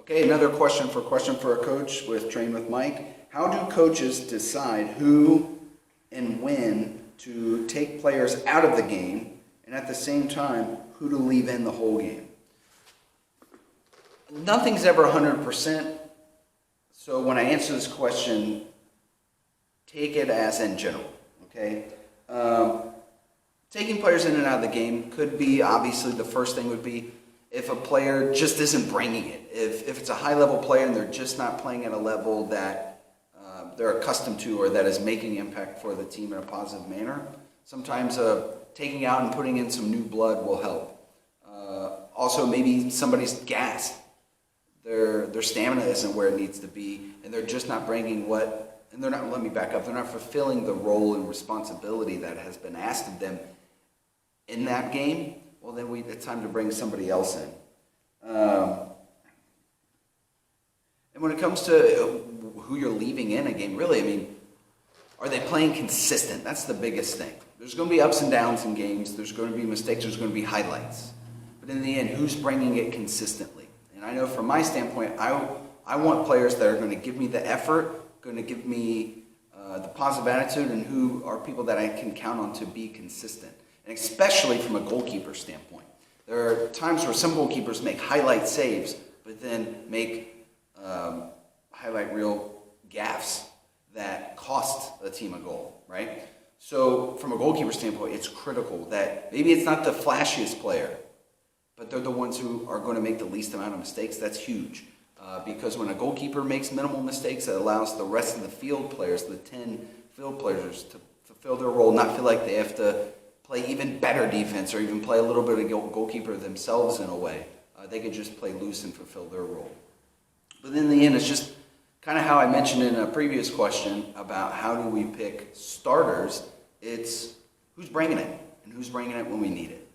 Okay, another question for a coach with Train with Mike. How do coaches decide who and when to take players out of the game, and at the same time, who to leave in the whole game? Nothing's ever 100%, so when I answer this question, take it as in general, okay? Taking players in and out of the game could be, obviously, the first thing would be if a player just isn't bringing it. If it's a high-level player and they're just not playing at a level that they're accustomed to or that is making impact for the team in a positive manner, sometimes taking out and putting in some new blood will help. Also, maybe somebody's gassed. Their stamina isn't where it needs to be, and they're just not bringing and they're not, let me back up, they're not fulfilling the role and responsibility that has been asked of them in that game. Well, then it's time to bring somebody else in. And when it comes to who you're leaving in a game, really, I mean, are they playing consistent? That's the biggest thing. There's going to be ups and downs in games. There's going to be mistakes. There's going to be highlights. But in the end, who's bringing it consistently? And I know from my standpoint, I want players that are going to give me the effort, going to give me the positive attitude, and who are people that I can count on to be consistent. And especially from a goalkeeper standpoint. There are times where some goalkeepers make highlight saves, but then make highlight reel gaffes that cost a team a goal, right? So from a goalkeeper standpoint, it's critical that maybe it's not the flashiest player, but they're the ones who are going to make the least amount of mistakes. That's huge. Because when a goalkeeper makes minimal mistakes, it allows the rest of the field players, the 10 field players, to fulfill their role, not feel like they have to play even better defense or even play a little bit of goalkeeper themselves in a way. They could just play loose and fulfill their role. But in the end, it's just kind of how I mentioned in a previous question about how do we pick starters. It's who's bringing it and who's bringing it when we need it.